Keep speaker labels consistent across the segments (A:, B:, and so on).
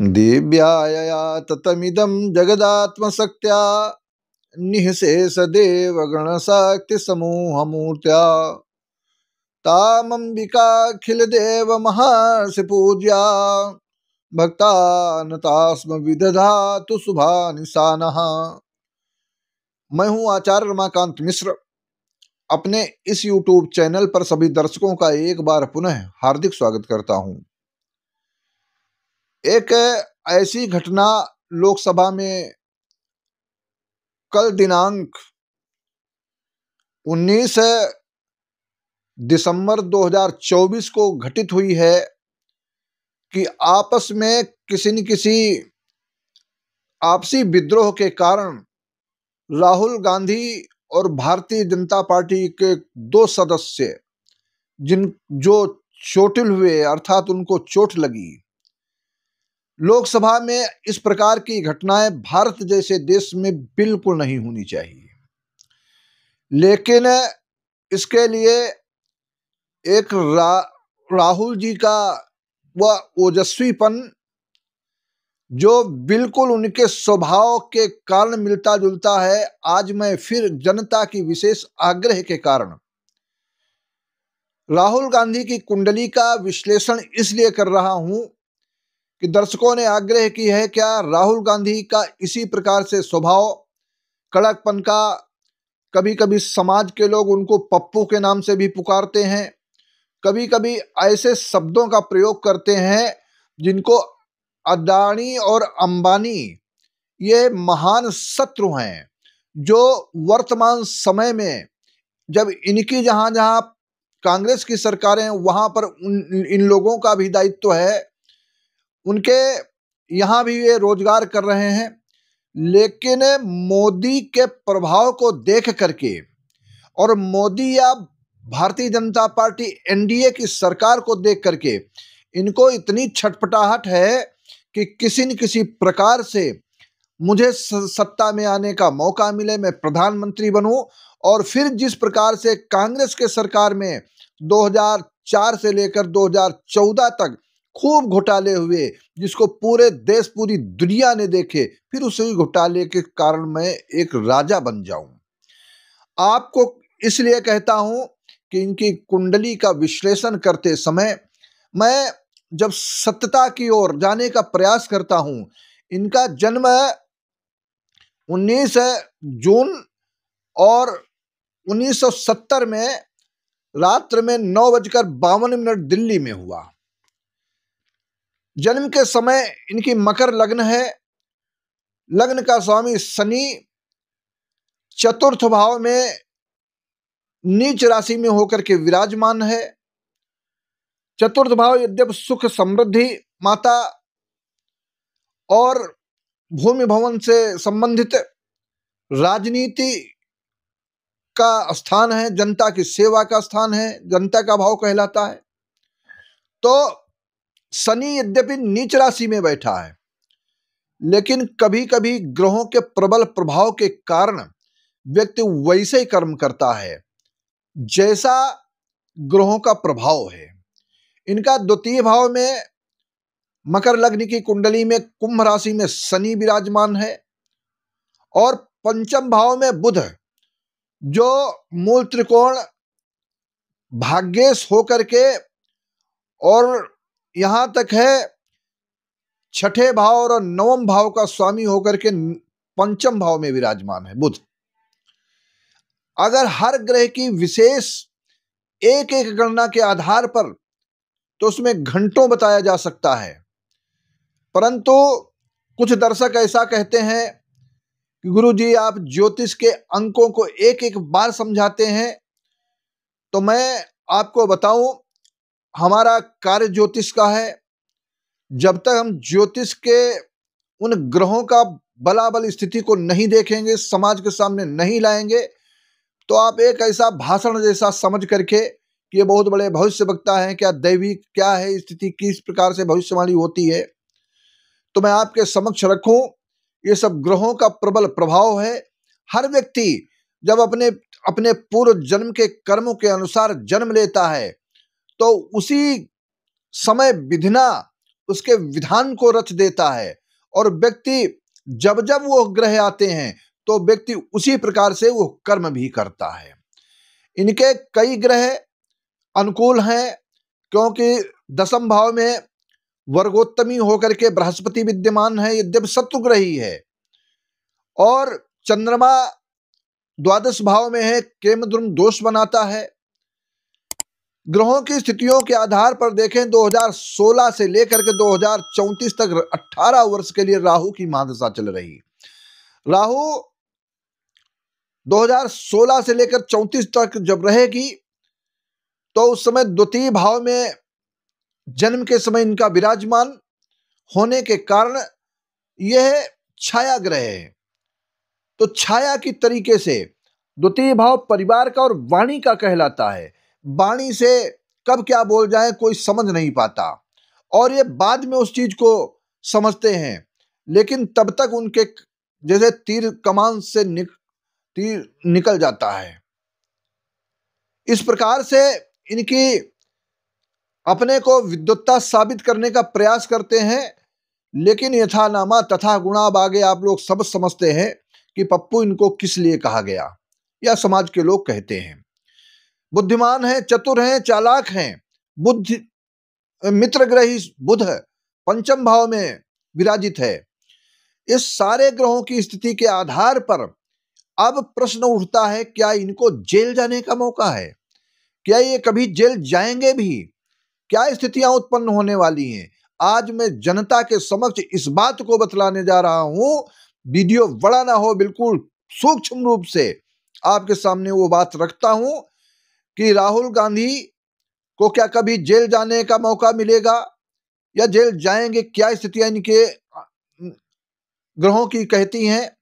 A: दिव्यायया ततमिदं जगदात्मशक्त्या निःशेषदेव गणशक्तिसमूहमूर्त्या तामम्बिकाखिलदेवमहर्षिपूज्या भक्तानतास्म विदधातु शुभानिशानः। मैं हूं आचार्य रमाकांत मिश्र। अपने इस YouTube चैनल पर सभी दर्शकों का एक बार पुनः हार्दिक स्वागत करता हूं। एक ऐसी घटना लोकसभा में कल दिनांक 19 दिसंबर 2024 को घटित हुई है कि आपस में किसी न किसी आपसी विद्रोह के कारण राहुल गांधी और भारतीय जनता पार्टी के दो सदस्य जो चोटिल हुए, अर्थात उनको चोट लगी। लोकसभा में इस प्रकार की घटनाएं भारत जैसे देश में बिल्कुल नहीं होनी चाहिए, लेकिन इसके लिए एक राहुल जी का वह ओजस्वीपन जो बिल्कुल उनके स्वभाव के कारण मिलता जुलता है, आज मैं फिर जनता की विशेष आग्रह के कारण राहुल गांधी की कुंडली का विश्लेषण इसलिए कर रहा हूं कि दर्शकों ने आग्रह की है क्या राहुल गांधी का इसी प्रकार से स्वभाव, कड़कपन का, कभी कभी समाज के लोग उनको पप्पू के नाम से भी पुकारते हैं, कभी कभी ऐसे शब्दों का प्रयोग करते हैं जिनको अदानी और अंबानी ये महान शत्रु हैं, जो वर्तमान समय में जब इनकी जहां जहां कांग्रेस की सरकारें वहां पर इन लोगों का भी दायित्व है, उनके यहां भी ये रोजगार कर रहे हैं। लेकिन मोदी के प्रभाव को देख करके और मोदी या भारतीय जनता पार्टी एनडीए की सरकार को देख करके इनको इतनी छटपटाहट है कि किसी न किसी प्रकार से मुझे सत्ता में आने का मौका मिले, मैं प्रधानमंत्री बनूं और फिर जिस प्रकार से कांग्रेस के सरकार में 2004 से लेकर 2014 तक खूब घोटाले हुए, जिसको पूरे देश पूरी दुनिया ने देखे, फिर उसी घोटाले के कारण मैं एक राजा बन जाऊं। आपको इसलिए कहता हूं कि इनकी कुंडली का विश्लेषण करते समय मैं जब सत्यता की ओर जाने का प्रयास करता हूं, इनका जन्म 19 जून और 1970 में रात्र में 9:52 दिल्ली में हुआ। जन्म के समय इनकी मकर लग्न है। लग्न का स्वामी शनि चतुर्थ भाव में नीच राशि में होकर के विराजमान है। चतुर्थ भाव यद्यपि सुख, समृद्धि, माता और भूमि भवन से संबंधित राजनीति का स्थान है, जनता की सेवा का स्थान है, जनता का भाव कहलाता है। तो शनि यद्यपि नीच राशि में बैठा है, लेकिन कभी कभी ग्रहों के प्रबल प्रभाव के कारण व्यक्ति वैसे ही कर्म करता है जैसा ग्रहों का प्रभाव है। इनका द्वितीय भाव में मकर लग्न की कुंडली में कुंभ राशि में शनि विराजमान है और पंचम भाव में बुध, जो मूल त्रिकोण भाग्येश होकर के और यहां तक है छठे भाव और नवम भाव का स्वामी होकर के पंचम भाव में विराजमान है बुध। अगर हर ग्रह की विशेष एक एक गणना के आधार पर तो उसमें घंटों बताया जा सकता है, परंतु कुछ दर्शक ऐसा कहते हैं कि गुरुजी आप ज्योतिष के अंकों को एक एक बार समझाते हैं। तो मैं आपको बताऊं, हमारा कार्य ज्योतिष का है। जब तक हम ज्योतिष के उन ग्रहों का बलाबल स्थिति को नहीं देखेंगे, समाज के सामने नहीं लाएंगे, तो आप एक ऐसा भाषण जैसा समझ करके कि ये बहुत बड़े भविष्य वक्ता हैं, क्या दैवी क्या है स्थिति, किस प्रकार से भविष्यवाणी होती है, तो मैं आपके समक्ष रखूं। ये सब ग्रहों का प्रबल प्रभाव है। हर व्यक्ति जब अपने अपने पूर्व जन्म के कर्मों के अनुसार जन्म लेता है तो उसी समय विधिना उसके विधान को रच देता है और व्यक्ति जब जब वो ग्रह आते हैं तो व्यक्ति उसी प्रकार से वो कर्म भी करता है। इनके कई ग्रह अनुकूल हैं क्योंकि दसम भाव में वर्गोत्तमी होकर के बृहस्पति विद्यमान है, यद्यपि शत्रुग्रही है, और चंद्रमा द्वादश भाव में है, केमद्रुम दोष बनाता है। ग्रहों की स्थितियों के आधार पर देखें 2016 से लेकर के 2034 तक 18 वर्ष के लिए राहु की महादशा चल रही। राहु 2016 से लेकर 34 तक जब रहेगी तो उस समय द्वितीय भाव में जन्म के समय इनका विराजमान होने के कारण यह छाया ग्रह है। तो छाया की तरीके से द्वितीय भाव परिवार का और वाणी का कहलाता है। वाणी से कब क्या बोल जाए कोई समझ नहीं पाता और ये बाद में उस चीज को समझते हैं, लेकिन तब तक उनके जैसे तीर कमान से तीर निकल जाता है। इस प्रकार से इनकी अपने को विद्वत्ता साबित करने का प्रयास करते हैं, लेकिन यथा नामा तथा गुणा बागे आप लोग सब समझते हैं कि पप्पू इनको किस लिए कहा गया, या समाज के लोग कहते हैं। बुद्धिमान हैं, चतुर हैं, चालाक हैं। बुद्धि मित्र ग्रही बुध पंचम भाव में विराजित है। इस सारे ग्रहों की स्थिति के आधार पर अब प्रश्न उठता है, क्या इनको जेल जाने का मौका है? क्या ये कभी जेल जाएंगे भी? क्या स्थितियां उत्पन्न होने वाली हैं? आज मैं जनता के समक्ष इस बात को बतलाने जा रहा हूं। वीडियो बड़ा ना हो, बिल्कुल सूक्ष्म रूप से आपके सामने वो बात रखता हूं कि राहुल गांधी को क्या कभी जेल जाने का मौका मिलेगा या जेल जाएंगे? क्या स्थितियां इनके ग्रहों की कहती हैं?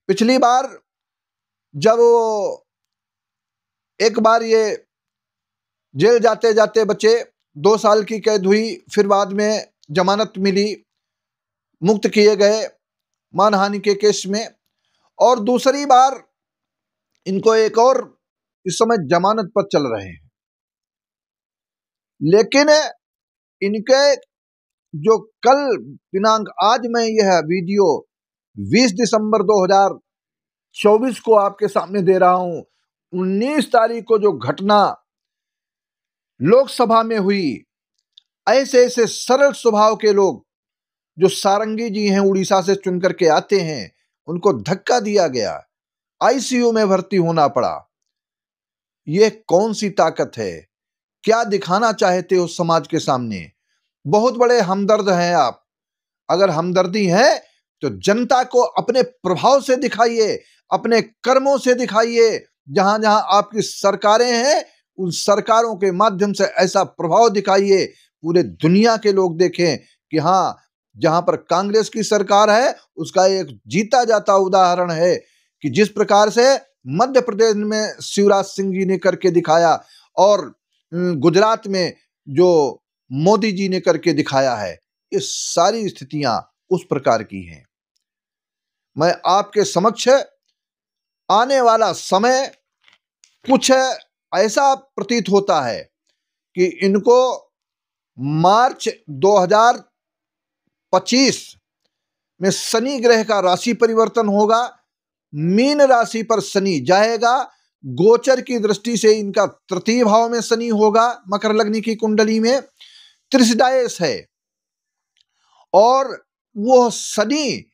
A: पिछली बार जब एक बार ये जेल जाते जाते बचे, 2 साल की कैद हुई, फिर बाद में जमानत मिली, मुक्त किए गए मानहानि के केस में, और दूसरी बार इनको एक और इस समय जमानत पर चल रहे हैं। लेकिन इनके जो कल दिनांक, आज मैं यह वीडियो 20 दिसंबर 2024 को आपके सामने दे रहा हूं। 19 तारीख को जो घटना लोकसभा में हुई, ऐसे ऐसे सरल स्वभाव के लोग जो सारंगी जी हैं, उड़ीसा से चुन करके आते हैं, उनको धक्का दिया गया, आईसीयू में भर्ती होना पड़ा। यह कौन सी ताकत है? क्या दिखाना चाहते हो समाज के सामने? बहुत बड़े हमदर्द हैं आप। अगर हमदर्दी है तो जनता को अपने प्रभाव से दिखाइए, अपने कर्मों से दिखाइए। जहां जहां आपकी सरकारें हैं, उन सरकारों के माध्यम से ऐसा प्रभाव दिखाइए, पूरे दुनिया के लोग देखें कि हाँ, जहां पर कांग्रेस की सरकार है उसका एक जीता जाता उदाहरण है कि जिस प्रकार से मध्य प्रदेश में शिवराज सिंह जी ने करके दिखाया और गुजरात में जो मोदी जी ने करके दिखाया है, ये सारी स्थितियां उस प्रकार की हैं। मैं आपके समक्ष आने वाला समय कुछ ऐसा प्रतीत होता है कि इनको मार्च 2025 में शनि ग्रह का राशि परिवर्तन होगा। मीन राशि पर शनि जाएगा। गोचर की दृष्टि से इनका तृतीय भाव में शनि होगा, मकर लग्न की कुंडली में त्रिशदायस है, और वो शनि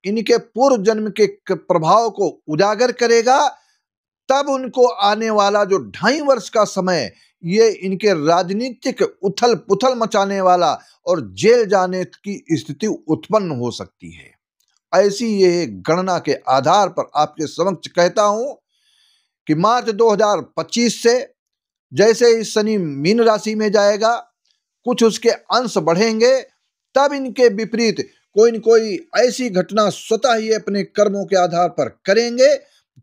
A: इनके पूर्व जन्म के प्रभाव को उजागर करेगा। तब उनको आने वाला जो 2.5 वर्ष का समय, ये इनके राजनीतिक उथल पुथल मचाने वाला और जेल जाने की स्थिति उत्पन्न हो सकती है। ऐसी ये गणना के आधार पर आपके समक्ष कहता हूं कि मार्च 2025 से जैसे ही शनि मीन राशि में जाएगा, कुछ उसके अंश बढ़ेंगे, तब इनके विपरीत कोई न कोई ऐसी घटना स्वतः ही अपने कर्मों के आधार पर करेंगे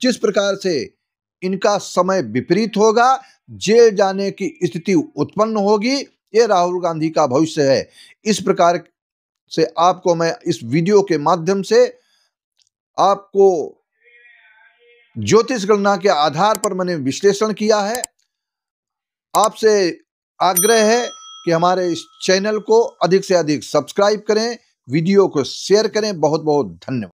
A: जिस प्रकार से इनका समय विपरीत होगा, जेल जाने की स्थिति उत्पन्न होगी। ये राहुल गांधी का भविष्य है। इस प्रकार से आपको मैं इस वीडियो के माध्यम से आपको ज्योतिष गणना के आधार पर मैंने विश्लेषण किया है। आपसे आग्रह है कि हमारे इस चैनल को अधिक से अधिक सब्सक्राइब करें, वीडियो को शेयर करें। बहुत बहुत धन्यवाद।